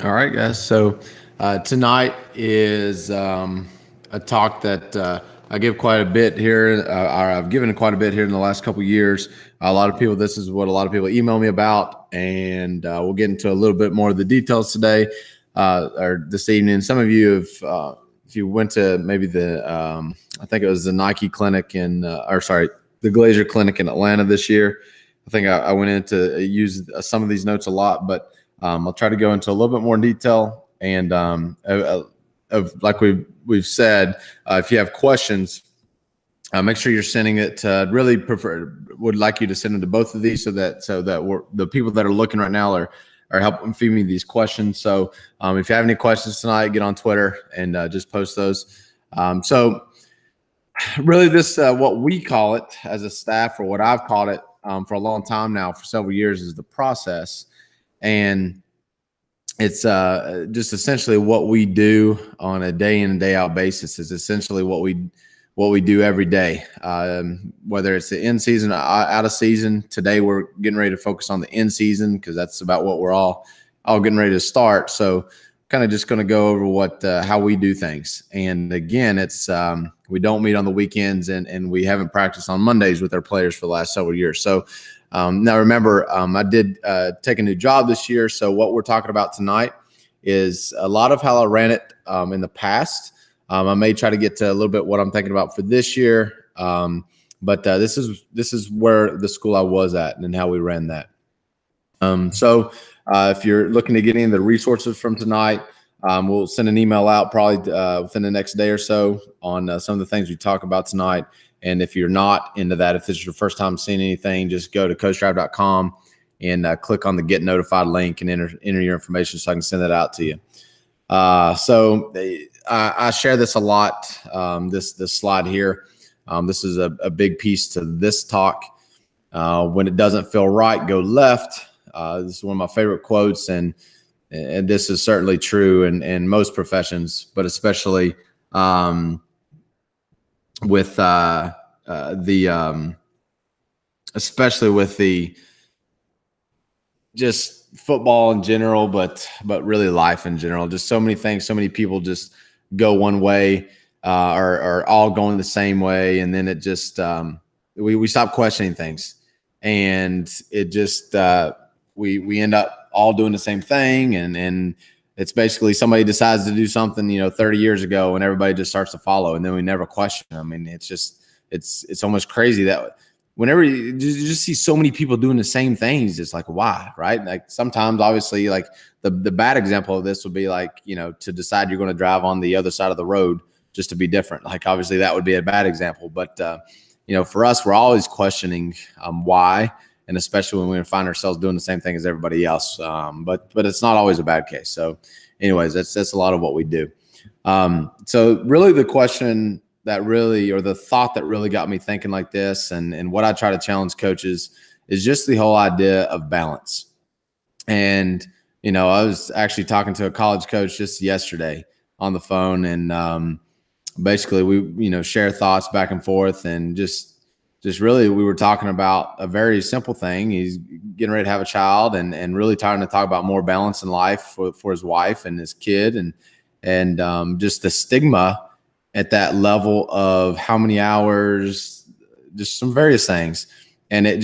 All right, guys. So tonight is a talk that I give quite a bit here, or I've given quite a bit here in the last couple of years. A lot of people, this is what a lot of people email me about, and we'll get into a little bit more of the details today or this evening. Some of you have, if you went to maybe I think it was the Nike clinic the Glazier clinic in Atlanta this year. I think I went in to use some of these notes a lot, but I'll try to go into a little bit more detail. And of like we've said, if you have questions, make sure you're sending it to. Really would like you to send them to both of these so that the people that are looking right now are helping feed me these questions. So if you have any questions tonight, get on Twitter and just post those. So really, this what we call it as a staff, or what I've called it for a long time now, for several years, is the process. And it's just essentially what we do on a day in and day out basis is essentially what we do every day, whether it's the in season or out of season. Today we're getting ready to focus on the in season because that's about what we're all getting ready to start. So kind of just going to go over how we do things. And again, it's we don't meet on the weekends, and we haven't practiced on Mondays with our players for the last several years. So now remember, I did take a new job this year. So what we're talking about tonight is a lot of how I ran it in the past. I may try to get to a little bit what I'm thinking about for this year. But this is where the school I was at and how we ran that. So if you're looking to get any of the resources from tonight, we'll send an email out probably within the next day or so on some of the things we talk about tonight. And if you're not into that, if this is your first time seeing anything, just go to coachdrive.com and click on the Get Notified link and enter your information so I can send that out to you. So I share this a lot, this slide here. This is a big piece to this talk. When it doesn't feel right, go left. This is one of my favorite quotes, and this is certainly true in most professions, but especially especially with the just football in general, but really life in general. Just so many things, so many people just go one way, or all going the same way, and then it just we stop questioning things, and it just we end up all doing the same thing, and it's basically somebody decides to do something 30 years ago, and everybody just starts to follow, and then we never question them. I mean, it's almost crazy that whenever you just see so many people doing the same things, it's like, why, right? Like sometimes, obviously, like the bad example of this would be like, to decide you're going to drive on the other side of the road just to be different. Like obviously that would be a bad example, but for us, we're always questioning why, and especially when we find ourselves doing the same thing as everybody else. But it's not always a bad case. So anyways, that's a lot of what we do. So really the question or the thought that really got me thinking like this, and what I try to challenge coaches, is just the whole idea of balance. And, I was actually talking to a college coach just yesterday on the phone, and basically we, share thoughts back and forth, and just really we were talking about a very simple thing. He's getting ready to have a child, and really trying to talk about more balance in life for his wife and his kid, and just the stigma at that level of how many hours, just some various things. And that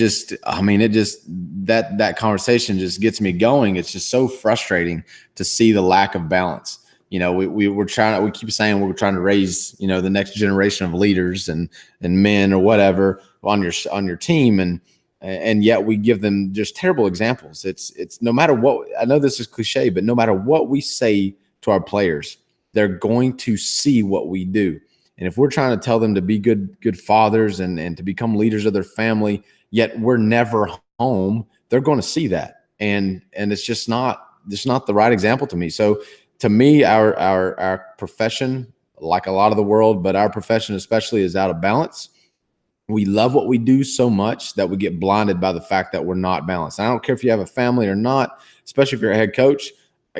conversation just gets me going. It's just so frustrating to see the lack of balance. We keep saying we're trying to raise, the next generation of leaders and men or whatever on your team. And yet we give them just terrible examples. It's no matter what, I know this is cliche, but no matter what we say to our players, they're going to see what we do. And if we're trying to tell them to be good fathers and to become leaders of their family, yet we're never home, they're going to see that. And it's just not the right example to me. So to me, our profession, like a lot of the world, but our profession especially, is out of balance. We love what we do so much that we get blinded by the fact that we're not balanced. And I don't care if you have a family or not, especially if you're a head coach.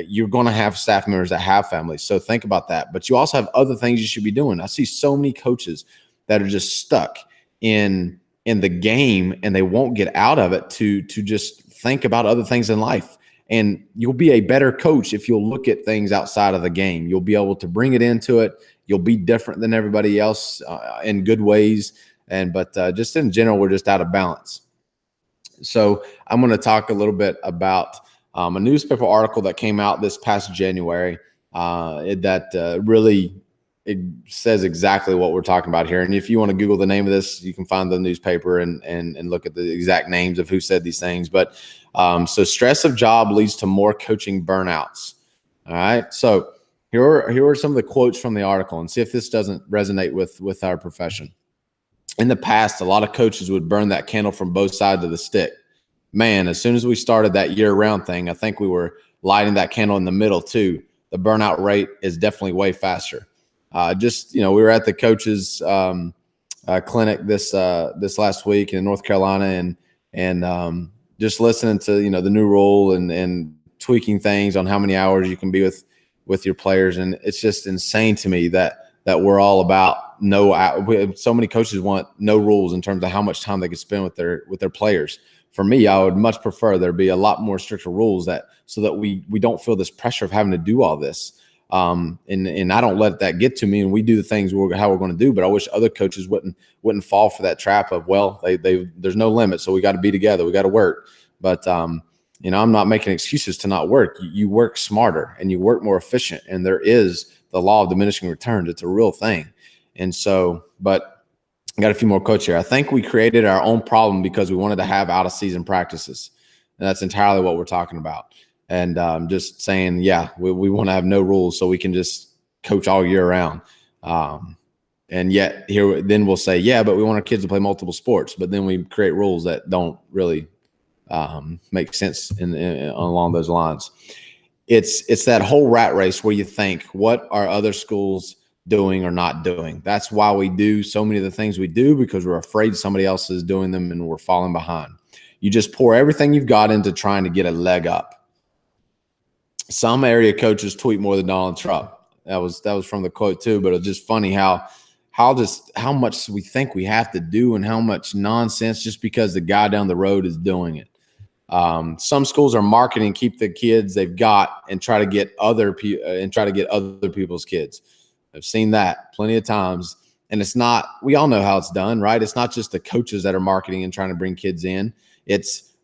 You're going to have staff members that have families. So think about that. But you also have other things you should be doing. I see so many coaches that are just stuck in the game, and they won't get out of it to just think about other things in life. And you'll be a better coach if you'll look at things outside of the game. You'll be able to bring it into it. You'll be different than everybody else in good ways. But just in general, we're just out of balance. So I'm going to talk a little bit about a newspaper article that came out this past January that really it says exactly what we're talking about here. And if you want to Google the name of this, you can find the newspaper and look at the exact names of who said these things. But so stress of job leads to more coaching burnouts. All right. So here are some of the quotes from the article, and see if this doesn't resonate with our profession. In the past, a lot of coaches would burn that candle from both sides of the stick. Man, as soon as we started that year-round thing, I think we were lighting that candle in the middle too. The burnout rate is definitely way faster. We were at the coaches clinic this last week in North Carolina, and just listening to the new rule and tweaking things on how many hours you can be with your players, and it's just insane to me that we're all about so many coaches want no rules in terms of how much time they can spend with their players. For me, I would much prefer there be a lot more stricter rules so that we don't feel this pressure of having to do all this. And I don't let that get to me, and we do the things how we're going to do. But I wish other coaches wouldn't fall for that trap of, there's no limit, so we got to be together, we got to work. But I'm not making excuses to not work. You work smarter and you work more efficient, and there is the law of diminishing returns. It's a real thing. And so, but I got a few more quotes here. I think we created our own problem because we wanted to have out of season practices. And that's entirely what we're talking about. And just saying, we want to have no rules so we can just coach all year round. And yet then we'll say, but we want our kids to play multiple sports. But then we create rules that don't really make sense along those lines. It's that whole rat race where you think, what are other schools doing or not doing? That's why we do so many of the things we do, because we're afraid somebody else is doing them and we're falling behind. You just pour everything you've got into trying to get a leg up. Some area coaches tweet more than Donald Trump. That was from the quote too, but it's just funny how much we think we have to do and how much nonsense just because the guy down the road is doing it. Some schools are marketing, keep the kids they've got and try to get other people's kids. I've seen that plenty of times. And we all know how it's done, right? It's not just the coaches that are marketing and trying to bring kids in.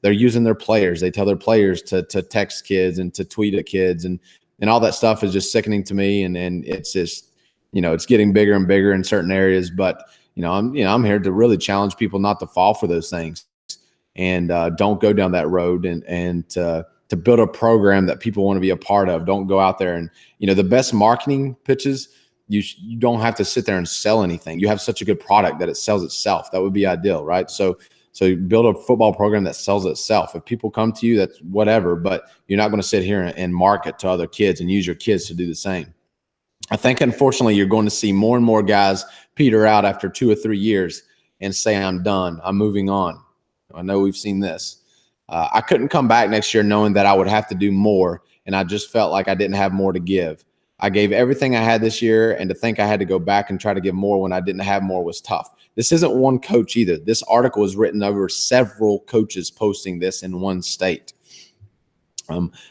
They're using their players. They tell their players to text kids and to tweet at kids, and all that stuff is just sickening to me. And it's just, it's getting bigger and bigger in certain areas. But, I'm here to really challenge people not to fall for those things, and don't go down that road, and to build a program that people want to be a part of. Don't go out there and, the best marketing pitches, you don't have to sit there and sell anything. You have such a good product that it sells itself. That would be ideal, right? So build a football program that sells itself. If people come to you, that's whatever, but you're not going to sit here and market to other kids and use your kids to do the same. I think, unfortunately, you're going to see more and more guys peter out after 2 or 3 years and say, I'm done, I'm moving on. I know we've seen this. I couldn't come back next year knowing that I would have to do more, and I just felt like I didn't have more to give. I gave everything I had this year, and to think I had to go back and try to give more when I didn't have more was tough. This isn't one coach either. This article is written over several coaches posting this in one state.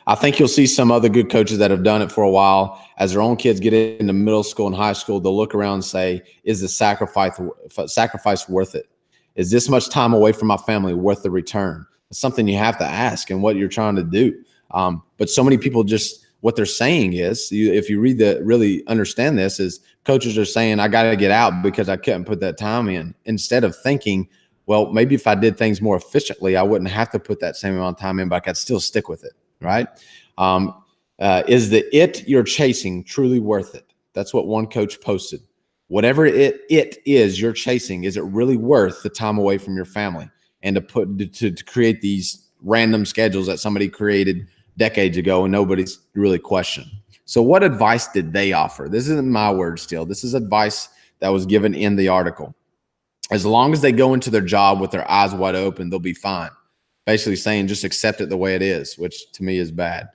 I think you'll see some other good coaches that have done it for a while. As their own kids get into middle school and high school, they'll look around and say, is the sacrifice worth it? Is this much time away from my family worth the return? It's something you have to ask and what you're trying to do. But so many people what they're saying is, if you really understand this, is coaches are saying, I got to get out because I couldn't put that time in, instead of thinking, well, maybe if I did things more efficiently, I wouldn't have to put that same amount of time in, but I could still stick with it, right? Is the it you're chasing truly worth it? That's what one coach posted. Whatever it is you're chasing, is it really worth the time away from your family and to create these random schedules that somebody created decades ago and nobody's really questioned? So what advice did they offer? This isn't my word still. This is advice that was given in the article. As long as they go into their job with their eyes wide open, they'll be fine. Basically saying just accept it the way it is, which to me is bad.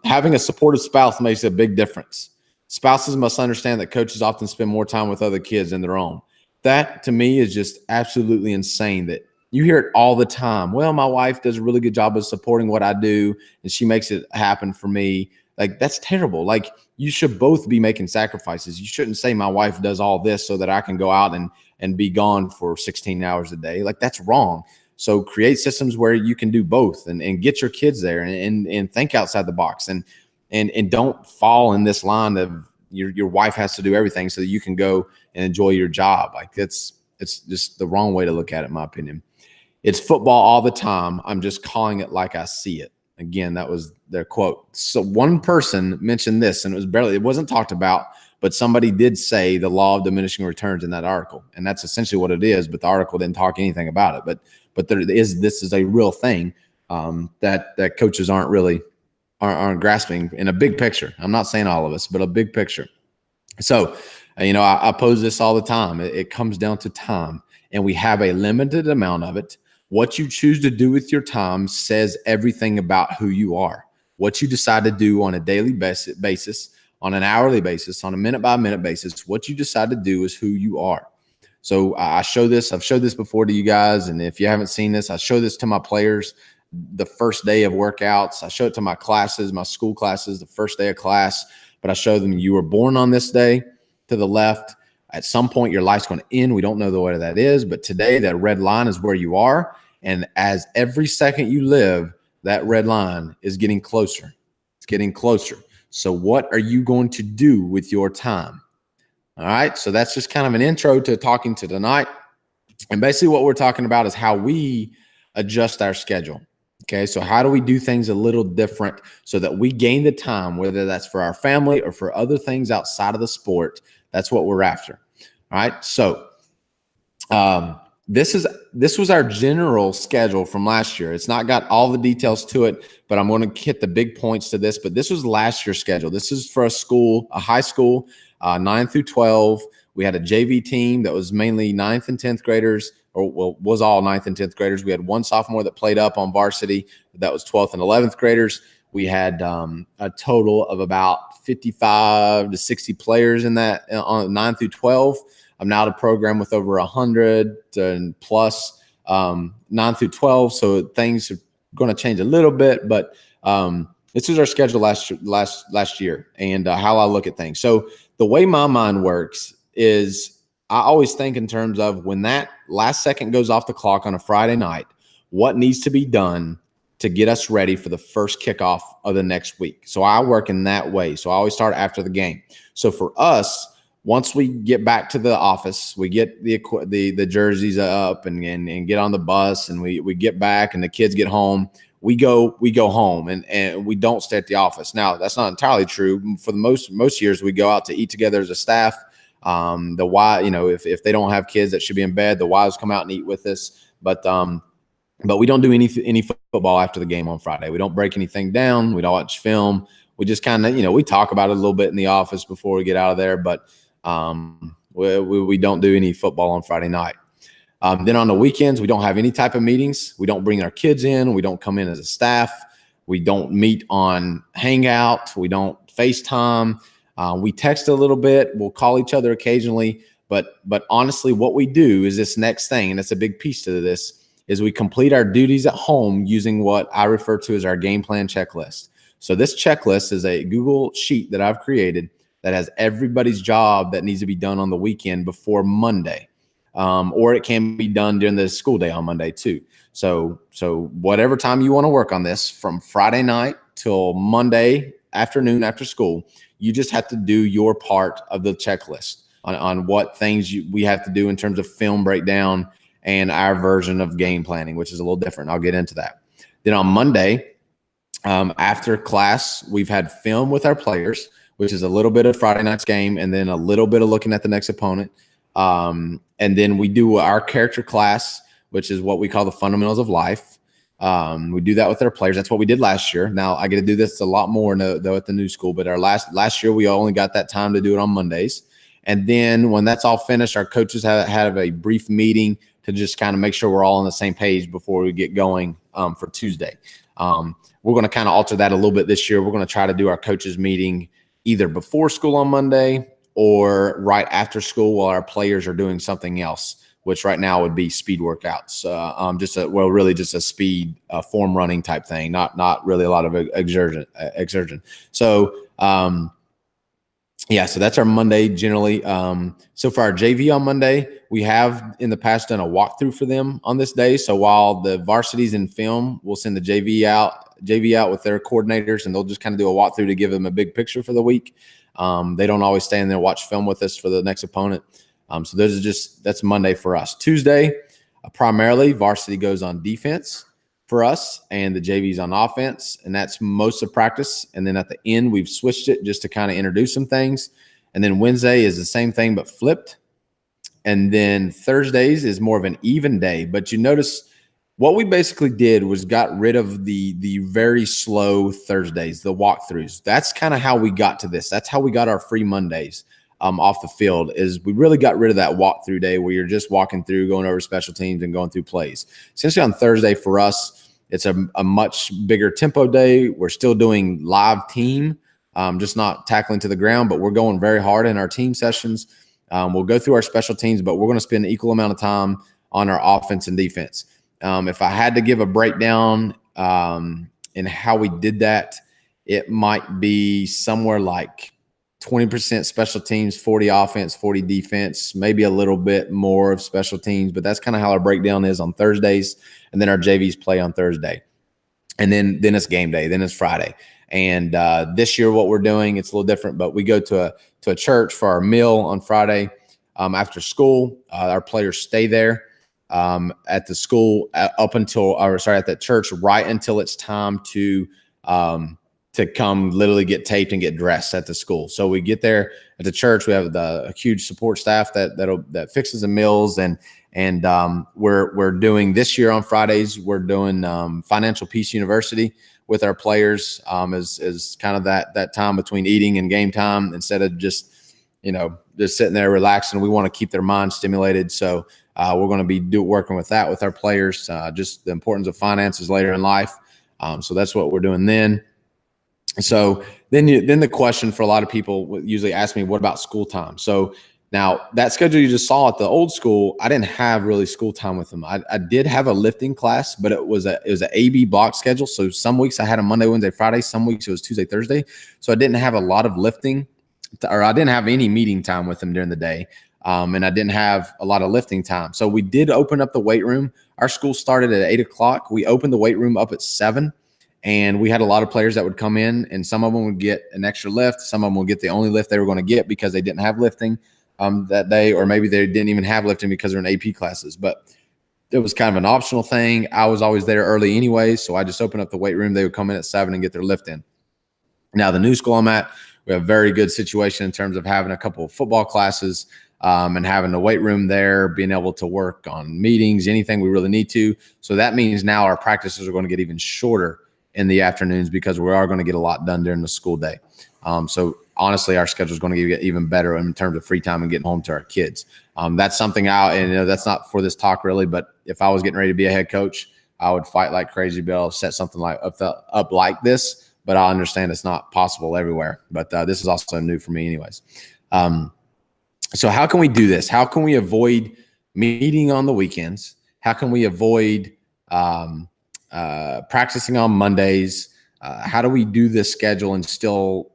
Having a supportive spouse makes a big difference. Spouses must understand that coaches often spend more time with other kids than their own. That to me is just absolutely insane, that You hear it all the time. Well, my wife does a really good job of supporting what I do, and she makes it happen for me. Like, that's terrible. Like, you should both be making sacrifices. You shouldn't say my wife does all this so that I can go out and be gone for 16 hours a day. Like, that's wrong. So create systems where you can do both, and get your kids there, and think outside the box, and don't fall in this line of your wife has to do everything so that you can go and enjoy your job. Like, it's just the wrong way to look at it, in my opinion. It's football all the time. I'm just calling it like I see it. Again, that was their quote. So one person mentioned this, and it wasn't talked about, but somebody did say the law of diminishing returns in that article. And that's essentially what it is, but the article didn't talk anything about it. But this is a real thing that coaches aren't grasping in a big picture. I'm not saying all of us, but a big picture. So, I pose this all the time. It comes down to time, and we have a limited amount of it. What you choose to do with your time says everything about who you are. What you decide to do on a daily basis, on an hourly basis, on a minute-by-minute basis, what you decide to do is who you are. So I've showed this before to you guys, and if you haven't seen this, I show this to my players the first day of workouts. I show it to my classes, my school classes, the first day of class, but I show them you were born on this day to the left. At some point, your life's going to end. We don't know the way that is, but today that red line is where you are. And as every second you live, that red line is getting closer. It's getting closer. So what are you going to do with your time? All right. So that's just kind of an intro to talking to tonight. And basically what we're talking about is how we adjust our schedule. Okay. So how do we do things a little different so that we gain the time, whether that's for our family or for other things outside of the sport? That's what we're after. All right. So this was our general schedule from last year. It's not got all the details to it, but I'm going to hit the big points to this. But this was last year's schedule. This is for a high school, 9 through 12. We had a JV team that was mainly 9th and 10th graders, was all 9th and 10th graders. We had one sophomore that played up on varsity. That was 12th and 11th graders. We had a total of about 55 to 60 players in that on 9 through 12. I'm now at a program with over 100 and plus 9 through 12. So things are going to change a little bit, but this is our schedule last year and how I look at things. So the way my mind works is I always think in terms of when that last second goes off the clock on a Friday night, what needs to be done to get us ready for the first kickoff of the next week. So I work in that way. So I always start after the game. So for us, once we get back to the office, we get the jerseys up and get on the bus, and we get back and the kids get home. We go home and we don't stay at the office. Now that's not entirely true. For the most years, we go out to eat together as a staff. If they don't have kids that should be in bed, the wives come out and eat with us. But we don't do any football after the game on Friday. We don't break anything down. We don't watch film. We just kind of, we talk about it a little bit in the office before we get out of there. But we don't do any football on Friday night. Then on the weekends, we don't have any type of meetings. We don't bring our kids in. We don't come in as a staff. We don't meet on Hangout. We don't FaceTime. We text a little bit. We'll call each other occasionally. But honestly, what we do is this next thing, and it's a big piece to this, is we complete our duties at home using what I refer to as our game plan checklist. So this checklist is a Google sheet that I've created that has everybody's job that needs to be done on the weekend before Monday. Or it can be done during the school day on Monday too. So whatever time you want to work on this, from Friday night till Monday afternoon after school, you just have to do your part of the checklist on what things we have to do in terms of film breakdown and our version of game planning, which is a little different. I'll get into that. Then on Monday, after class, we've had film with our players, which is a little bit of Friday night's game and then a little bit of looking at the next opponent. And then we do our character class, which is what we call the fundamentals of life. We do that with our players. That's what we did last year. Now I get to do this a lot more though at the new school, but our last year we only got that time to do it on Mondays. And then when that's all finished, our coaches have a brief meeting to just kind of make sure we're all on the same page before we get going for Tuesday. We're going to kind of alter that a little bit this year. We're going to try to do our coaches meeting either before school on Monday or right after school while our players are doing something else. which right now would be speed workouts, really just a speed form running type thing, not really a lot of exertion. So yeah, so that's our Monday generally. So for our JV on Monday, we have in the past done a walkthrough for them on this day. So while the varsity's in film, we'll send the JV out with their coordinators, and they'll just kind of do a walkthrough to give them a big picture for the week. They don't always stay in there and watch film with us for the next opponent. So that's Monday for us. Tuesday, primarily varsity goes on defense for us, and the JV's on offense, and that's most of practice. And then at the end, we've switched it just to kind of introduce some things. And then Wednesday is the same thing but flipped. And then Thursdays is more of an even day. But you notice what we basically did was got rid of the very slow Thursdays, the walkthroughs. That's kind of how we got to this. That's how we got our free Mondays off the field. Is we really got rid of that walkthrough day where you're just walking through, going over special teams and going through plays. Essentially on Thursday for us, it's a much bigger tempo day. We're still doing live team, just not tackling to the ground, but we're going very hard in our team sessions. We'll go through our special teams, but we're going to spend an equal amount of time on our offense and defense. If I had to give a breakdown in how we did that, it might be somewhere like 20% special teams, 40 offense, 40 defense, maybe a little bit more of special teams, but that's kind of how our breakdown is on Thursdays. And then our JVs play on Thursday. And then it's game day, then it's Friday. And this year what we're doing, it's a little different, but we go to a church for our meal on Friday after school. Our players stay there at the school at that church right until it's time to come literally get taped and get dressed at the school. So we get there at the church. We have a huge support staff that fixes the meals, and we're doing this year on Fridays. We're doing Financial Peace University with our players as kind of that time between eating and game time, instead of just sitting there relaxing. We want to keep their minds stimulated. So we're going to be working with that with our players, just the importance of finances later in life. So that's what we're doing then. So then the question for a lot of people usually ask me, what about school time? So now that schedule you just saw at the old school, I didn't have really school time with them. I did have a lifting class, but it was an AB block schedule. So some weeks I had a Monday, Wednesday, Friday. Some weeks it was Tuesday, Thursday. So I didn't have a lot of lifting, or I didn't have any meeting time with them during the day. And I didn't have a lot of lifting time. So we did open up the weight room. Our school started at 8:00. We opened the weight room up at 7. And we had a lot of players that would come in, and some of them would get an extra lift. Some of them would get the only lift they were going to get because they didn't have lifting that day, or maybe they didn't even have lifting because they're in AP classes. But it was kind of an optional thing. I was always there early anyway, so I just opened up the weight room. They would come in at 7 and get their lift in. Now, the new school I'm at, we have a very good situation in terms of having a couple of football classes and having the weight room there, being able to work on meetings, anything we really need to. So that means now our practices are going to get even shorter in the afternoons because we are going to get a lot done during the school day. So honestly, our schedule is going to get even better in terms of free time and getting home to our kids. That's something that's not for this talk really, but if I was getting ready to be a head coach, I would fight like crazy to be able to set something like up like this, but I understand it's not possible everywhere. But this is also new for me anyways. So how can we do this? How can we avoid meeting on the weekends? How can we avoid practicing on Mondays? How do we do this schedule and still,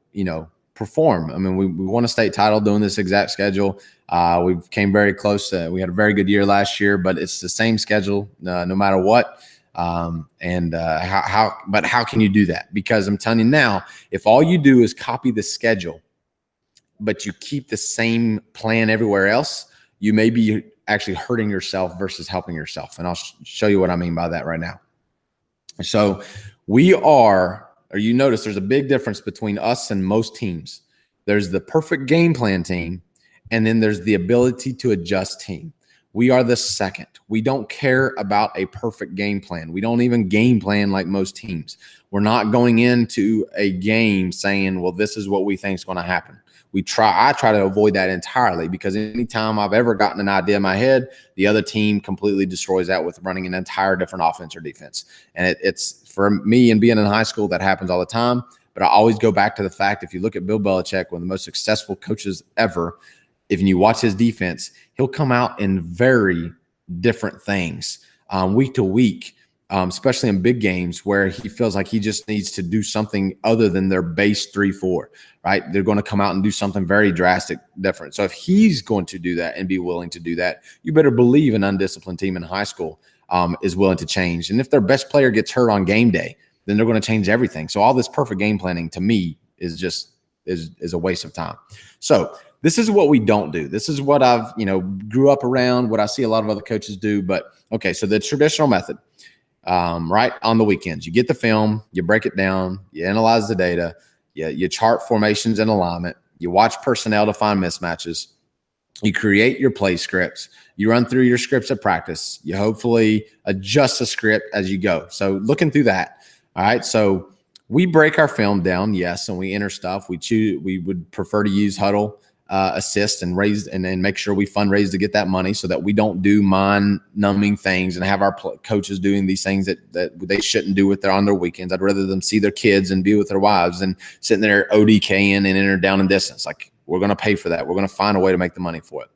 perform? I mean, we won a state title doing this exact schedule. We came very close. We had a very good year last year, but it's the same schedule no matter what. How can you do that? Because I'm telling you now, if all you do is copy the schedule, but you keep the same plan everywhere else, you may be actually hurting yourself versus helping yourself. And I'll show you what I mean by that right now. So you notice there's a big difference between us and most teams. There's the perfect game plan team, and then there's the ability to adjust team. We are the second. We don't care about a perfect game plan. We don't even game plan like most teams. We're not going into a game saying, well, this is what we think is going to happen. I try to avoid that entirely, because anytime I've ever gotten an idea in my head, the other team completely destroys that with running an entire different offense or defense. And it's for me, and being in high school, that happens all the time. But I always go back to the fact, if you look at Bill Belichick, one of the most successful coaches ever, if you watch his defense, he'll come out in very different things week to week, especially in big games where he feels like he just needs to do something other than their base 3-4, right? They're going to come out and do something very drastic different. So if he's going to do that and be willing to do that, you better believe an undisciplined team in high school is willing to change. And if their best player gets hurt on game day, then they're going to change everything. So all this perfect game planning to me is just is a waste of time. So this is what we don't do. This is what I've, grew up around, what I see a lot of other coaches do. But okay, so the traditional method, right on the weekends, you get the film, you break it down, you analyze the data, you chart formations and alignment, you watch personnel to find mismatches, you create your play scripts, you run through your scripts at practice, you hopefully adjust the script as you go. So looking through that. All right. So we break our film down, yes, and we enter stuff. We would prefer to use Huddle assist and raise and then make sure we fundraise to get that money so that we don't do mind-numbing things and have our coaches doing these things that they shouldn't do on their weekends. I'd rather them see their kids and be with their wives than sitting there ODKing and enter down and distance. Like, we're going to pay for that. We're going to find a way to make the money for it.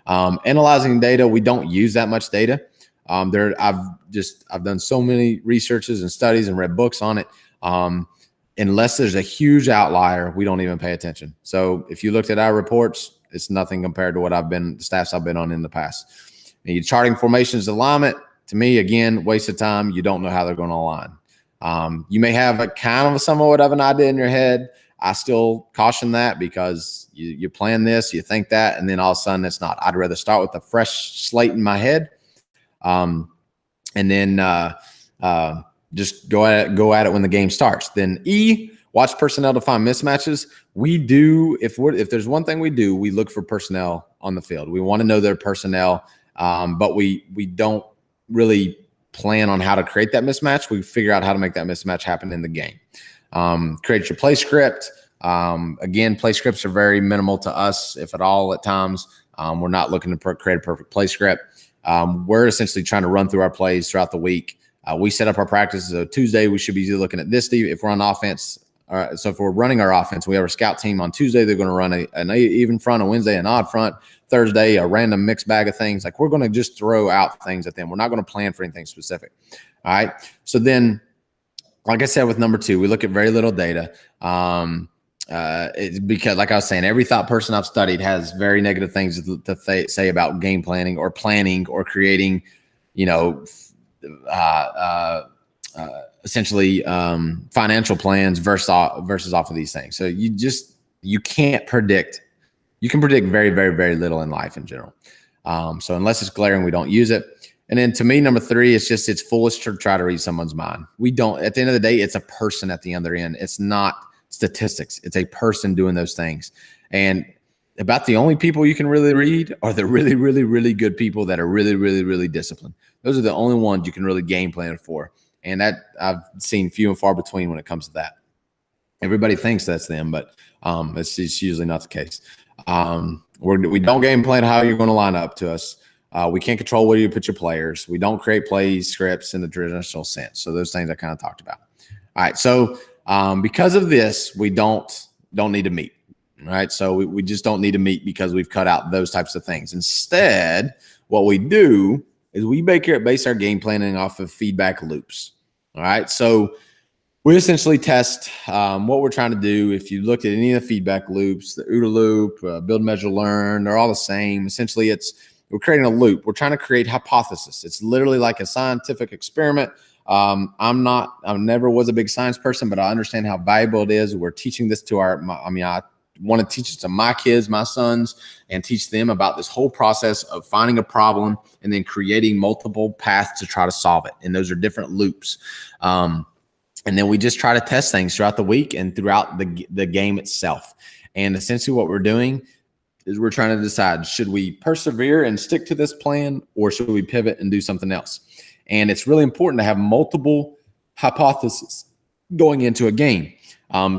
Analyzing data, we don't use that much data. I've done so many researches and studies and read books on it. Unless there's a huge outlier, we don't even pay attention. So if you looked at our reports, it's nothing compared to what the staffs I've been on in the past. And you're charting formations alignment, to me, again, waste of time. You don't know how they're going to align. You may have a kind of somewhat of an idea in your head. I still caution that because you plan this, you think that, and then all of a sudden it's not. I'd rather start with a fresh slate in my head, and then just go at it when the game starts. Then watch personnel to find mismatches. We do, if there's one thing we do, we look for personnel on the field. We want to know their personnel, but we don't really plan on how to create that mismatch. We figure out how to make that mismatch happen in the game. Create your play script. Again, play scripts are very minimal to us, if at all at times. We're not looking to create a perfect play script. We're essentially trying to run through our plays throughout the week. We set up our practices. So Tuesday, we should be looking at this. If we're on offense, so if we're running our offense, we have our scout team on Tuesday. They're going to run an even front, on Wednesday an odd front, Thursday a random mixed bag of things. Like, we're going to just throw out things at them. We're not going to plan for anything specific. All right. So then, like I said, with number 2, we look at very little data. It's because, like I was saying, every thought person I've studied has very negative things to say about game planning or creating, essentially financial plans versus off of these things. So you can't predict. You can predict very, very, very little in life in general. So unless it's glaring, we don't use it. And then to me, number 3, it's foolish to try to read someone's mind. We don't. At the end of the day, it's a person at the other end. It's not statistics. It's a person doing those things. And about the only people you can really read are the really, really, really good people that are really, really, really disciplined. Those are the only ones you can really game plan for. And that I've seen few and far between when it comes to that. Everybody thinks that's them, but it's usually not the case. We don't game plan how you're going to line up to us. We can't control where you put your players. We don't create play scripts in the traditional sense. So those things I kind of talked about. All right. So because of this, we don't need to meet. Right. So we just don't need to meet because we've cut out those types of things. Instead, what we do is we base our game planning off of feedback loops. All right. So we essentially test what we're trying to do. If you looked at any of the feedback loops, the OODA loop, build, measure, learn, they're all the same. Essentially, we're creating a loop. We're trying to create hypothesis. It's literally like a scientific experiment. I never was a big science person, but I understand how valuable it is. We're teaching this to I want to teach it to my kids, my sons, and teach them about this whole process of finding a problem and then creating multiple paths to try to solve it. And those are different loops. And then we just try to test things throughout the week and throughout the game itself. And essentially what we're doing is we're trying to decide, should we persevere and stick to this plan, or should we pivot and do something else? And it's really important to have multiple hypotheses going into a game.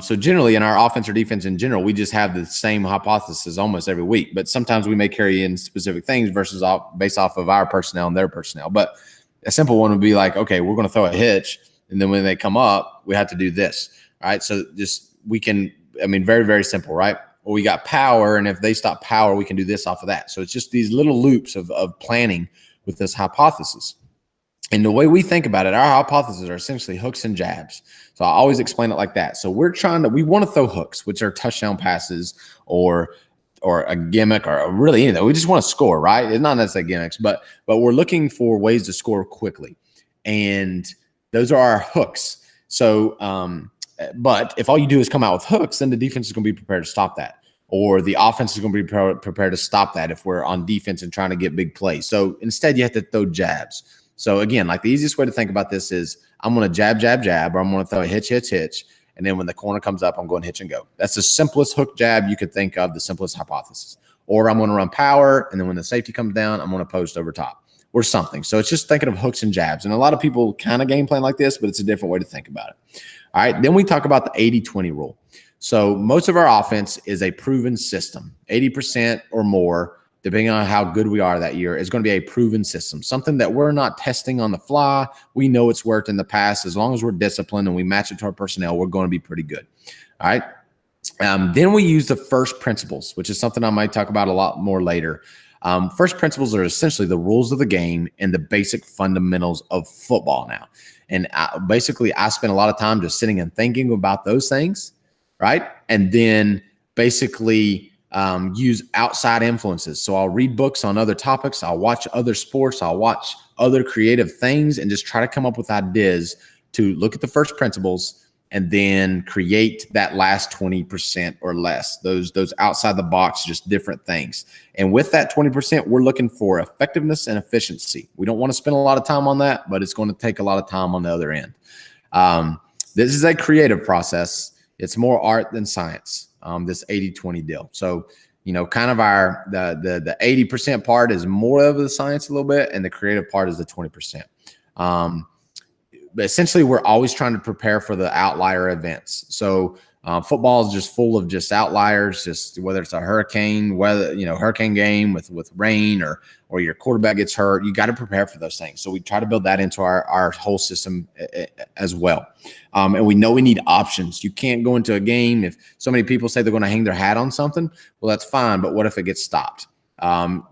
So generally in our offense or defense in general, we just have the same hypothesis almost every week, but sometimes we may carry in specific things based off of our personnel and their personnel. But a simple one would be like, okay, we're going to throw a hitch, and then when they come up, we have to do this. All right. So very, very simple, right? Well, we got power, and if they stop power, we can do this off of that. So it's just these little loops of planning with this hypothesis. And the way we think about it, our hypotheses are essentially hooks and jabs. So I always explain it like that. So we want to throw hooks, which are touchdown passes or a gimmick or really anything. We just want to score, right? It's not necessarily gimmicks, but we're looking for ways to score quickly. And those are our hooks. So, but if all you do is come out with hooks, then the defense is going to be prepared to stop that. Or the offense is going to be prepared to stop that if we're on defense and trying to get big plays. So instead, you have to throw jabs. So again, like the easiest way to think about this is I'm going to jab, or I'm going to throw a hitch. And then when the corner comes up, I'm going hitch and go. That's the simplest hook jab you could think of, the simplest hypothesis. Or I'm going to run power, and then when the safety comes down, I'm going to post over top or something. So it's just thinking of hooks and jabs. And a lot of people kind of game plan like this, but it's a different way to think about it. All right, then we talk about the 80-20 rule. So most of our offense is a proven system, 80% or more, depending on how good we are that year, is going to be a proven system, something that we're not testing on the fly. We know it's worked in the past. As long as we're disciplined and we match it to our personnel, we're going to be pretty good. All right. Then we use the first principles, which is something I might talk about a lot more later. First principles are essentially the rules of the game and the basic fundamentals of football now. And basically, I spend a lot of time just sitting and thinking about those things, right? And then basically use outside influences. So I'll read books on other topics. I'll watch other sports. I'll watch other creative things and just try to come up with ideas to look at the first principles and then create that last 20% or less, those outside the box, just different things. And with that 20%, we're looking for effectiveness and efficiency. We don't want to spend a lot of time on that, but it's going to take a lot of time on the other end. This is a creative process. It's more art than science, this 80-20 deal. So, kind of the 80% part is more of the science a little bit, and the creative part is the 20%. But essentially, we're always trying to prepare for the outlier events. So football is just full of just outliers, just whether it's a hurricane, hurricane game with rain or your quarterback gets hurt, you got to prepare for those things. So we try to build that into our whole system as well. And we know we need options. You can't go into a game if so many people say they're going to hang their hat on something. Well, that's fine. But what if it gets stopped?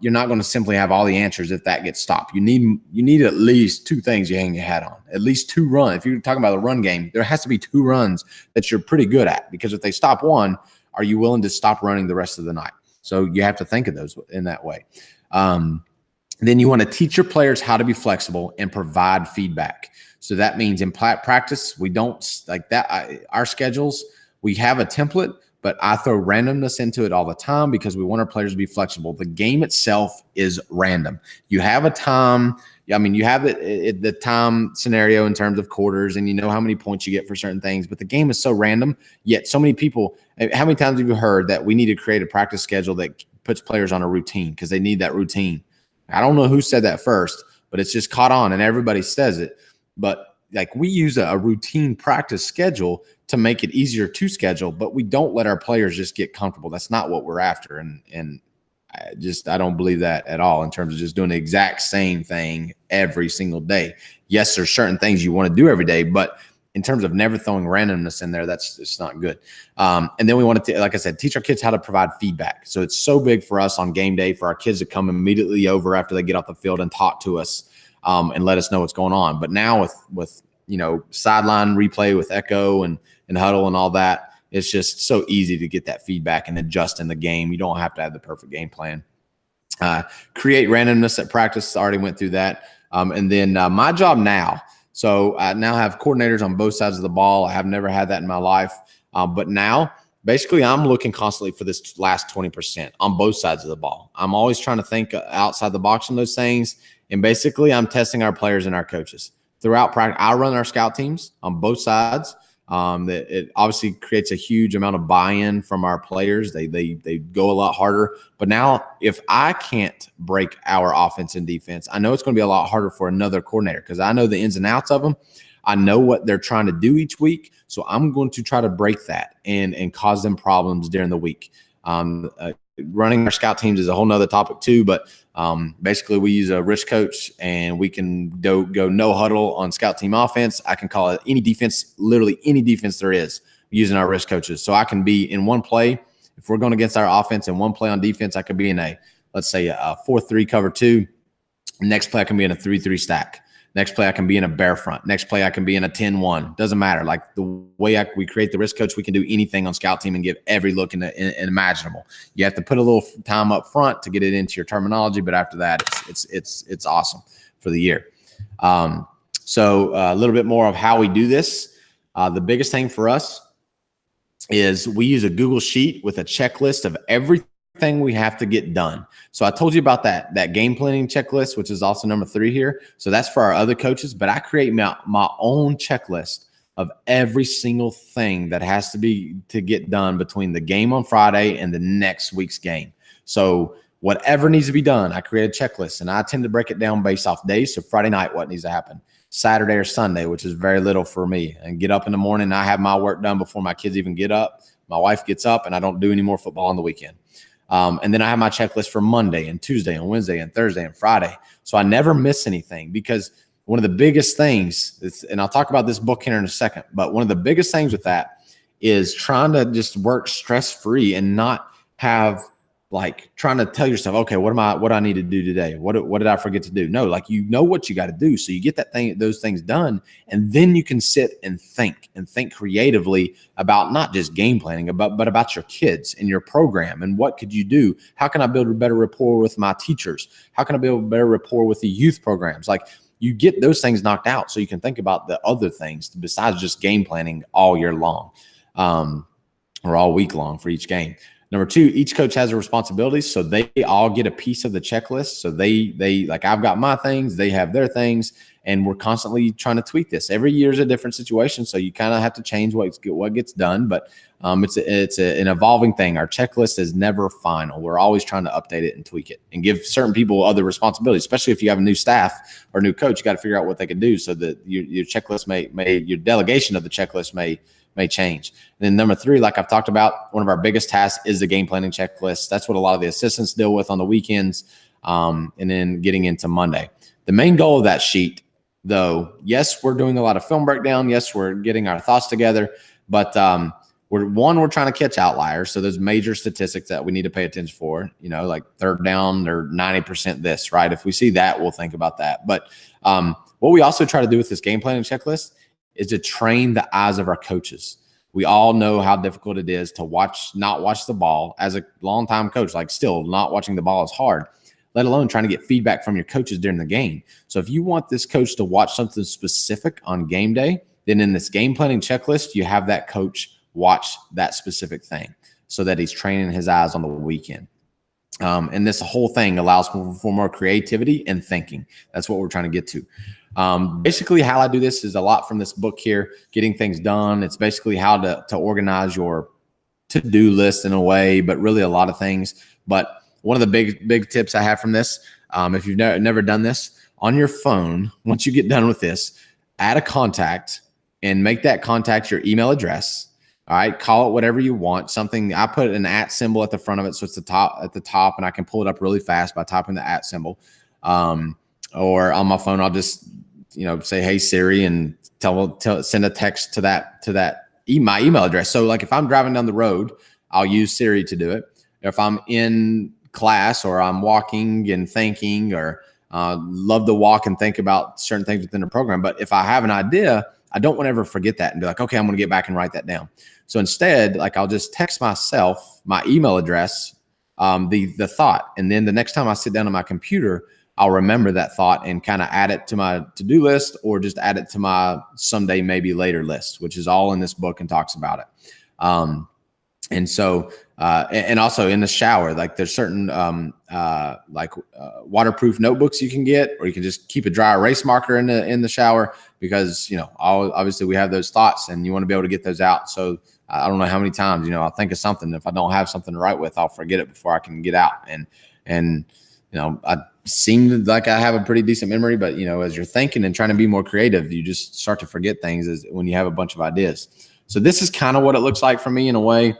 You're not going to simply have all the answers if that gets stopped. You need at least two things you hang your hat on, at least two runs. If you're talking about a run game, there has to be two runs that you're pretty good at, because if they stop one, are you willing to stop running the rest of the night? So you have to think of those in that way. Then you want to teach your players how to be flexible and provide feedback. So that means in practice, we don't like that. Our schedules, we have a template, but I throw randomness into it all the time because we want our players to be flexible. The game itself is random. You have a time. I mean, you have the time scenario in terms of quarters, and you know how many points you get for certain things. But the game is so random, yet so many people – how many times have you heard that we need to create a practice schedule that puts players on a routine because they need that routine? I don't know who said that first, but it's just caught on, and everybody says it. But like we use a routine practice schedule to make it easier to schedule, but we don't let our players just get comfortable. That's not what we're after. And I don't believe that at all in terms of just doing the exact same thing every single day. Yes, there's certain things you want to do every day, but in terms of never throwing randomness in there, that's just not good. And then we want to, like I said, teach our kids how to provide feedback. So it's so big for us on game day for our kids to come immediately over after they get off the field and talk to us and let us know what's going on. But now with sideline replay with Echo and huddle and all that, it's just so easy to get that feedback and adjust in the game. You don't have to have the perfect game plan. Create randomness at practice. I already went through that. And then my job now. So I now have coordinators on both sides of the ball. I have never had that in my life. But now, basically, I'm looking constantly for this last 20% on both sides of the ball. I'm always trying to think outside the box on those things. And basically, I'm testing our players and our coaches. Throughout practice, I run our scout teams on both sides. It obviously creates a huge amount of buy-in from our players. They go a lot harder. But now, if I can't break our offense and defense, I know it's going to be a lot harder for another coordinator because I know the ins and outs of them. I know what they're trying to do each week. So I'm going to try to break that and cause them problems during the week. Running our scout teams is a whole nother topic too, but basically we use a risk coach and we can go no huddle on scout team offense. I can call it any defense, literally any defense there is, using our risk coaches. So I can be in one play. If we're going against our offense in one play on defense, I could be in let's say a 4-3 cover 2, Next play I can be in a 3-3 stack. Next play I can be in a bear front. Next play I can be in a 10-1. Doesn't matter. Like the way we create the risk coach, we can do anything on scout team and give every look in imaginable. You have to put a little time up front to get it into your terminology, but after that, it's awesome for the year. So a little bit more of how we do this. The biggest thing for us is we use a Google Sheet with a checklist of everything we have to get done. So I told you about that game planning checklist, which is also number 3 here. So that's for our other coaches, but I create my own checklist of every single thing that has to get done between the game on Friday and the next week's game. So whatever needs to be done, I create a checklist, and I tend to break it down based off days. So Friday night, what needs to happen? Saturday or Sunday, which is very little for me, and get up in the morning. And I have my work done before my kids even get up. My wife gets up, and I don't do any more football on the weekend. And then I have my checklist for Monday and Tuesday and Wednesday and Thursday and Friday. So I never miss anything, because one of the biggest things is, and I'll talk about this book here in a second, but one of the biggest things with that is trying to just work stress-free and not have like trying to tell yourself, okay, what do I need to do today? What did I forget to do? No, like, you know what you got to do. So you get those things done, and then you can sit and think creatively about not just game planning, but about your kids and your program, and what could you do? How can I build a better rapport with my teachers? How can I build a better rapport with the youth programs? Like, you get those things knocked out so you can think about the other things besides just game planning all year long, or all week long for each game. Number 2, each coach has a responsibility, so they all get a piece of the checklist. So they like, I've got my things, they have their things, and we're constantly trying to tweak this. Every year is a different situation, so you kind of have to change what gets done. But it's an evolving thing. Our checklist is never final. We're always trying to update it and tweak it, and give certain people other responsibilities. Especially if you have a new staff or a new coach, you got to figure out what they can do, so that your checklist your delegation of the checklist may change. And then number 3, like I've talked about, one of our biggest tasks is the game planning checklist. That's what a lot of the assistants deal with on the weekends, and then getting into Monday. The main goal of that sheet, though, yes, we're doing a lot of film breakdown. Yes, we're getting our thoughts together, but we're trying to catch outliers. So there's major statistics that we need to pay attention for, like third down or 90% this, right? If we see that, we'll think about that. But what we also try to do with this game planning checklist is to train the eyes of our coaches. We all know how difficult it is to not watch the ball. As a longtime coach, like, still not watching the ball is hard, let alone trying to get feedback from your coaches during the game. So if you want this coach to watch something specific on game day, then in this game planning checklist, you have that coach watch that specific thing, so that he's training his eyes on the weekend. And this whole thing allows for more creativity and thinking. That's what we're trying to get to. Basically, how I do this is a lot from this book here, Getting Things Done. It's basically how to organize your to-do list in a way, but really a lot of things. But one of the big tips I have from this, if you've never done this, on your phone, once you get done with this, add a contact and make that contact your email address. All right, call it whatever you want. Something, I put an @ symbol at the front of it, so it's at the top, and I can pull it up really fast by typing the @ symbol. Or on my phone, I'll just say, "Hey Siri," and send a text to my email address. So like, if I'm driving down the road, I'll use Siri to do it. If I'm in class or I'm walking and thinking, or love to walk and think about certain things within the program. But if I have an idea, I don't want to ever forget that and be like, okay, I'm going to get back and write that down. So instead, like, I'll just text myself my email address, the thought. And then the next time I sit down on my computer, I'll remember that thought and kind of add it to my to-do list, or just add it to my someday, maybe later list, which is all in this book and talks about it. And so, and also in the shower, like, there's certain waterproof notebooks you can get, or you can just keep a dry erase marker in the shower, because obviously we have those thoughts, and you want to be able to get those out. So I don't know how many times I'll think of something. If I don't have something to write with, I'll forget it before I can get out. And I seem like I have a pretty decent memory, but as you're thinking and trying to be more creative, you just start to forget things when you have a bunch of ideas. So this is kind of what it looks like for me in a way.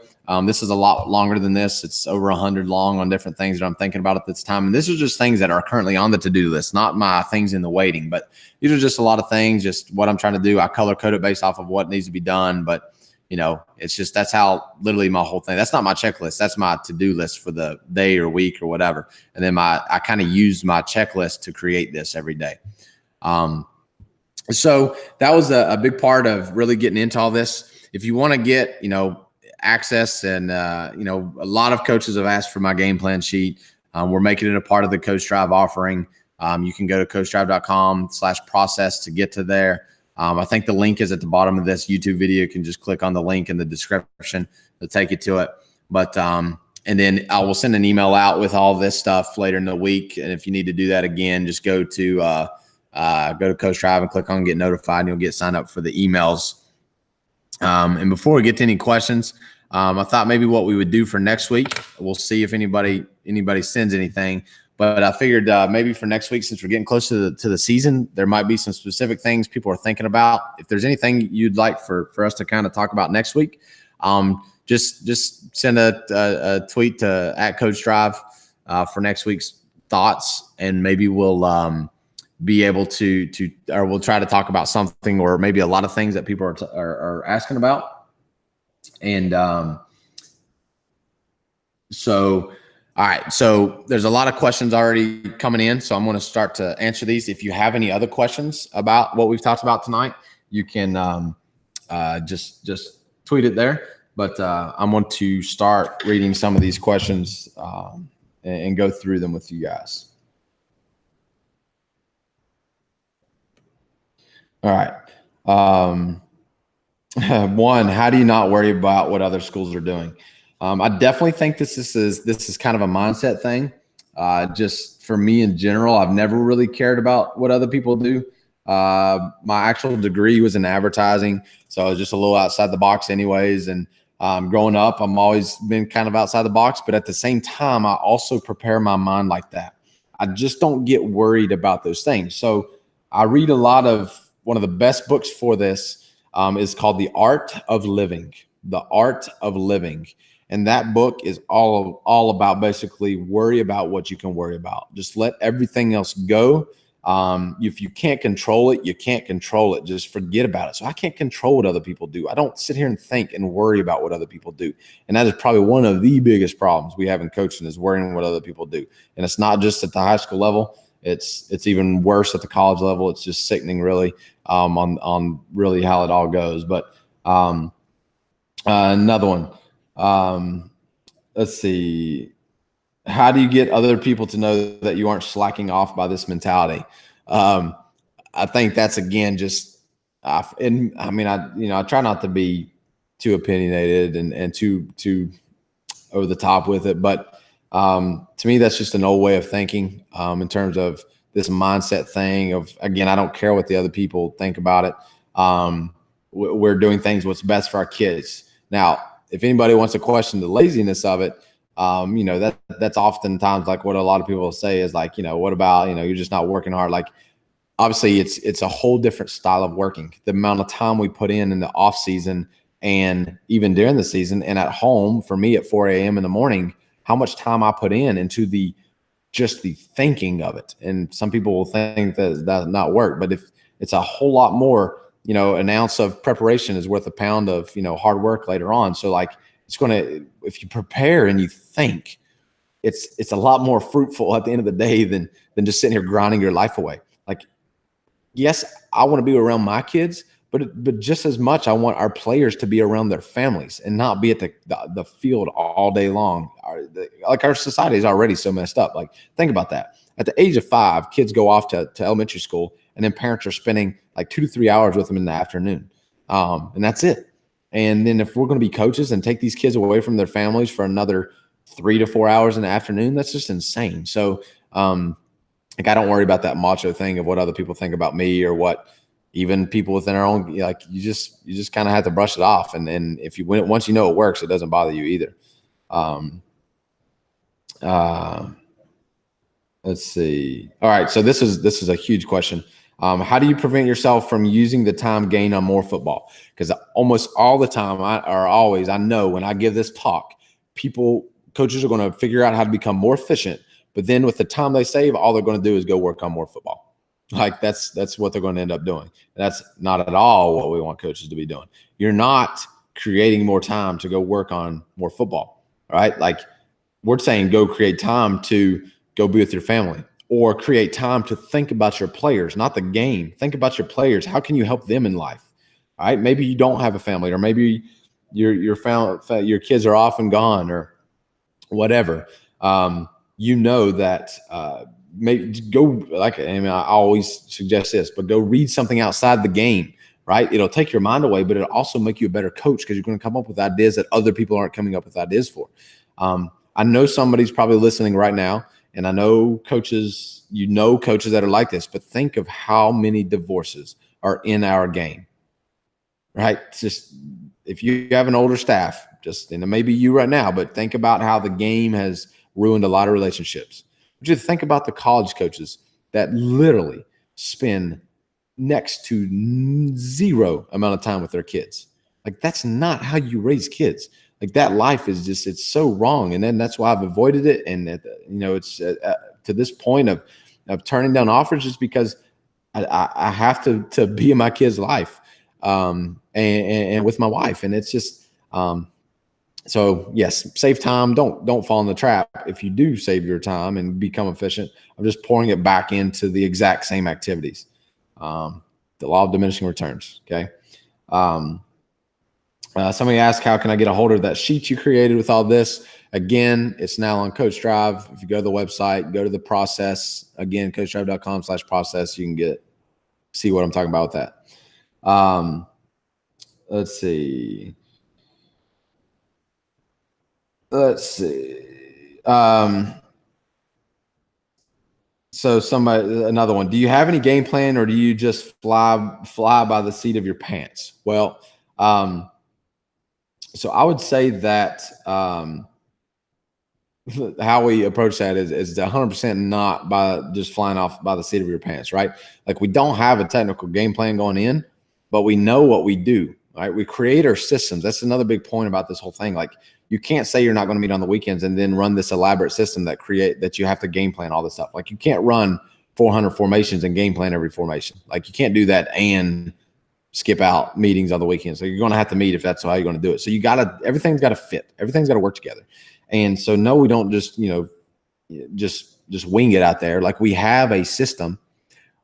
This is a lot longer than this. It's over 100 long on different things that I'm thinking about at this time. And this is just things that are currently on the to-do list, not my things in the waiting, but these are just a lot of things, just what I'm trying to do. I color code it based off of what needs to be done. But, it's just, that's how literally my whole thing, that's not my checklist. That's my to-do list for the day or week or whatever. And then I kind of use my checklist to create this every day. So that was a big part of really getting into all this. If you want to get, access and, a lot of coaches have asked for my game plan sheet. We're making it a part of the Coach Drive offering. You can go to coachdrive.com/process to get to there. I think the link is at the bottom of this YouTube video. You can just click on the link in the description to take you to it. But, and then I will send an email out with all this stuff later in the week. And if you need to do that again, just go to Coach Drive and click on get notified, and you'll get signed up for the emails. And before we get to any questions, I thought maybe what we would do for next week, we'll see if anybody sends anything. But I figured maybe for next week, since we're getting close to the season, there might be some specific things people are thinking about. If there's anything you'd like for us to kind of talk about next week, just send a tweet to @CoachDrive for next week's thoughts, and maybe we'll be able to or we'll try to talk about something, or maybe a lot of things that people are asking about. And all right, so there's a lot of questions already coming in, so I'm going to start to answer these. If you have any other questions about what we've talked about tonight, you can just tweet it there. But I'm going to start reading some of these questions and go through them with you guys. All right. One, how do you not worry about what other schools are doing? I definitely think this is kind of a mindset thing. Just for me in general, I've never really cared about what other people do. My actual degree was in advertising, so I was just a little outside the box anyways. And growing up, I'm always been kind of outside the box, but at the same time, I also prepare my mind like that. I just don't get worried about those things. So I read a lot of, one of the best books for this is called The Art of Living. The Art of Living. And that book is all about basically worry about what you can worry about. Just let everything else go. If you can't control it, you can't control it. Just forget about it. So I can't control what other people do. I don't sit here and think and worry about what other people do. And that is probably one of the biggest problems we have in coaching, is worrying what other people do. And it's not just at the high school level. It's even worse at the college level. It's just sickening, really, on really how it all goes. But another one. Let's see. How do you get other people to know that you aren't slacking off by this mentality? I think that's, again, just, I try not to be too opinionated and too over the top with it. But to me, that's just an old way of thinking in terms of this mindset thing of, again, I don't care what the other people think about it. We're doing things what's best for our kids. Now, if anybody wants to question the laziness of it, that's oftentimes like what a lot of people say is like, what about, you're just not working hard. Like, obviously it's a whole different style of working. The amount of time we put in the off season and even during the season and at home, for me at 4 a.m. in the morning, how much time I put in into just the thinking of it. And some people will think that does not work, but if it's a whole lot more, an ounce of preparation is worth a pound of, hard work later on. So like, if you prepare and you think, it's a lot more fruitful at the end of the day than just sitting here grinding your life away. Like, yes, I want to be around my kids, but just as much, I want our players to be around their families and not be at the field all day long. Our society is already so messed up. Like, think about that. At the age of 5, kids go off to elementary school, and then parents are spending like 2 to 3 hours with them in the afternoon. And that's it. And then if we're going to be coaches and take these kids away from their families for another 3 to 4 hours in the afternoon, that's just insane. So, like, I don't worry about that macho thing of what other people think about me or what even people within our own, like, you just kind of have to brush it off. And then once you know it works, it doesn't bother you either. Let's see. All right. So this is a huge question. How do you prevent yourself from using the time gained on more football? Because almost all the time, I know when I give this talk, coaches are going to figure out how to become more efficient. But then with the time they save, all they're going to do is go work on more football. Like, that's what they're going to end up doing. That's not at all what we want coaches to be doing. You're not creating more time to go work on more football, right? Like we're saying, go create time to go be with your family, or create time to think about your players, not the game. Think about your players. How can you help them in life? All right. Maybe you don't have a family, or maybe your kids are off and gone, or whatever. You know that maybe go I always suggest this, but go read something outside the game, right? It'll take your mind away, but it'll also make you a better coach, because you're going to come up with ideas that other people aren't coming up with ideas for. I know somebody's probably listening right now, and I know coaches, coaches that are like this, but think of how many divorces are in our game, right? It's just, if you have an older staff, and maybe you right now, but think about how the game has ruined a lot of relationships. Just think about the college coaches that literally spend next to zero amount of time with their kids. Like, that's not how you raise kids. Like, that life is just, it's so wrong. And then that's why I've avoided it. And, it's to this point of turning down offers, just because I have to be in my kid's life and with my wife. And it's just, so yes, save time. Don't fall in the trap. If you do save your time and become efficient, I'm just pouring it back into the exact same activities. The law of diminishing returns. Okay. Somebody asked, how can I get a hold of that sheet you created with all this? Again, it's now on Coach Drive. If you go to the website, go to the process, again, coachdrive.com/process, you can see what I'm talking about with that. Let's see. So another one, do you have any game plan, or do you just fly by the seat of your pants? Well, so I would say that how we approach that is 100% not by just flying off by the seat of your pants, right? Like, we don't have a technical game plan going in, but we know what we do, right? We create our systems. That's another big point about this whole thing. Like, you can't say you're not going to meet on the weekends and then run this elaborate system that you have to game plan all this stuff. Like, you can't run 400 formations and game plan every formation. Like, you can't do that and skip out meetings on the weekends. So you're going to have to meet if that's how you're going to do it. So everything's got to fit. Everything's got to work together. And so, no, we don't just wing it out there. Like, we have a system.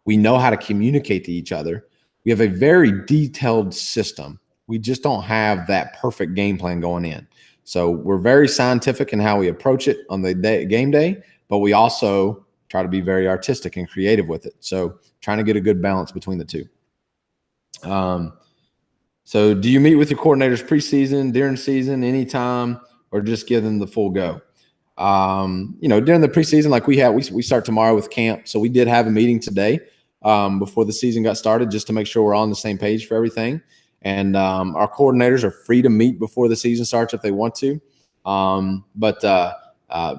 We know how to communicate to each other. We have a very detailed system. We just don't have that perfect game plan going in. So we're very scientific in how we approach it on the game day, but we also try to be very artistic and creative with it. So trying to get a good balance between the two. So do you meet with your coordinators preseason, during season, anytime, or just give them the full go? During the preseason, like we start tomorrow with camp. So we did have a meeting today before the season got started, just to make sure we're all on the same page for everything. And our coordinators are free to meet before the season starts if they want to. But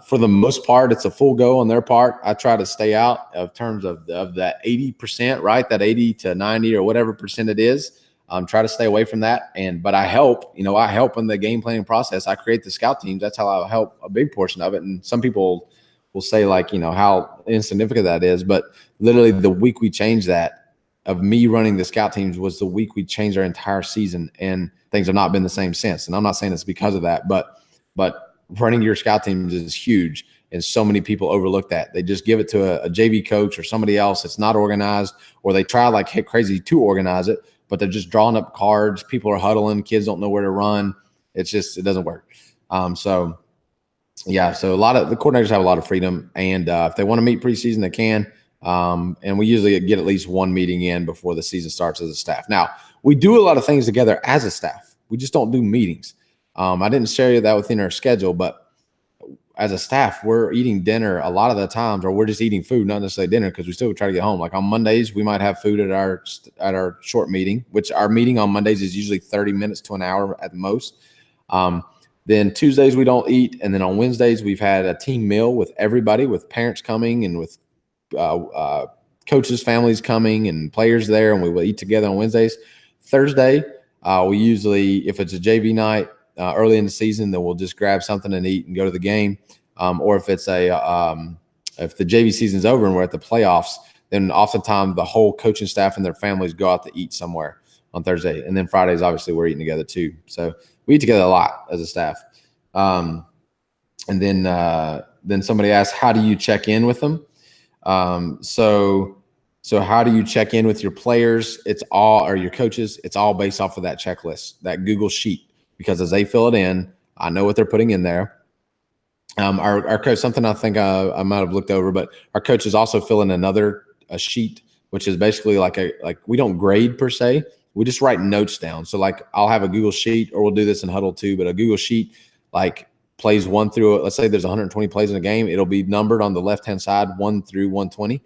for the most part, it's a full go on their part. I try to stay out of terms of that 80%, right? That 80 to 90 or whatever percent it is. Try to stay away from that. But I help in the game planning process. I create the scout teams. That's how I help a big portion of it. And some people will say, like, how insignificant that is. But literally the week we changed that, of me running the scout teams, was the week we changed our entire season, and things have not been the same since. And I'm not saying it's because of that, but running your scout teams is huge. And so many people overlook that. They just give it to a JV coach or somebody else that's not organized, or they try like crazy to organize it, but they're just drawing up cards. People are huddling. Kids don't know where to run. It doesn't work. So a lot of the coordinators have a lot of freedom, and if they want to meet preseason, they can. And we usually get at least one meeting in before the season starts as a staff. Now, we do a lot of things together as a staff. We just don't do meetings. I didn't share that within our schedule, but as a staff, we're eating dinner a lot of the times, or we're just eating food, not necessarily dinner, because we still try to get home. Like on Mondays, we might have food at our short meeting, which our meeting on Mondays is usually 30 minutes to an hour at the most. Then Tuesdays we don't eat, and then on Wednesdays we've had a team meal with everybody, with parents coming and with coaches' families coming and players there, and we will eat together on Wednesdays. Thursday, we usually, if it's a JV night early in the season, then we'll just grab something and eat and go to the game. Or if it's if the JV season's over and we're at the playoffs, then oftentimes the whole coaching staff and their families go out to eat somewhere. on Thursday. And then Fridays, obviously, we're eating together too. So we eat together a lot as a staff. And then somebody asked, how do you check in with them? So how do you check in with your players? Or your coaches. It's all based off of that checklist, that Google sheet, because as they fill it in, I know what they're putting in there. Our coach, something I think I might have looked over, but our coaches also fill in a sheet, which is basically like we don't grade per se. We just write notes down. So like I'll have a Google sheet, or we'll do this in Huddle too, but a Google sheet, like plays 1 through, let's say there's 120 plays in a game. It'll be numbered on the left-hand side, 1 through 120.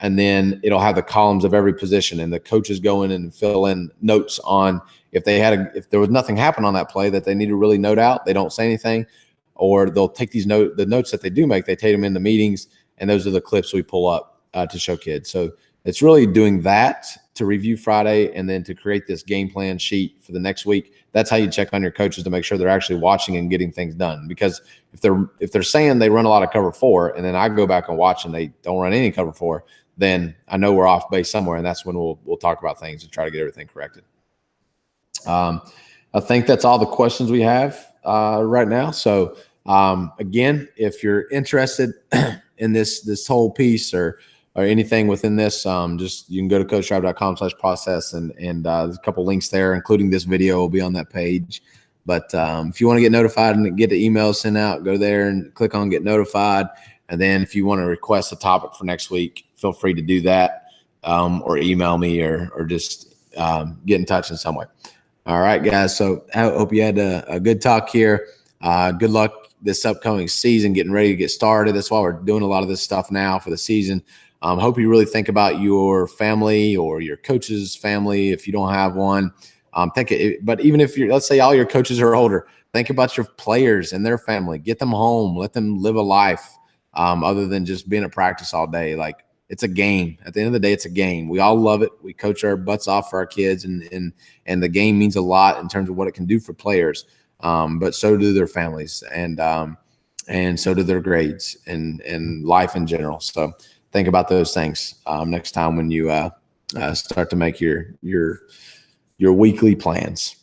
And then it'll have the columns of every position, and the coaches go in and fill in notes on if there was nothing happen on that play that they need to really note out. They don't say anything, or they'll take the notes that they do make, they take them in the meetings, and those are the clips we pull up to show kids. So it's really doing that to review Friday, and then to create this game plan sheet for the next week. That's how you check on your coaches to make sure they're actually watching and getting things done. Because if they're saying they run a lot of cover 4, and then I go back and watch and they don't run any cover 4, then I know we're off base somewhere, and that's when we'll talk about things and try to get everything corrected. I think that's all the questions we have right now. So again, if you're interested in this whole piece or anything within this, just you can go to coachtribe.com/process, and there's a couple links there, including this video will be on that page. But if you want to get notified and get the emails sent out, go there and click on get notified. And then if you want to request a topic for next week, feel free to do that, or email me, or just get in touch in some way. All right, guys. So I hope you had a good talk here. Good luck this upcoming season, getting ready to get started. That's why we're doing a lot of this stuff now for the season. Hope you really think about your family or your coach's family if you don't have one. But even if let's say all your coaches are older, think about your players and their family. Get them home. Let them live a life other than just being at practice all day. Like, it's a game. At the end of the day, it's a game. We all love it. We coach our butts off for our kids, and the game means a lot in terms of what it can do for players. But so do their families, and so do their grades and life in general. So think about those things next time when you start to make your weekly plans.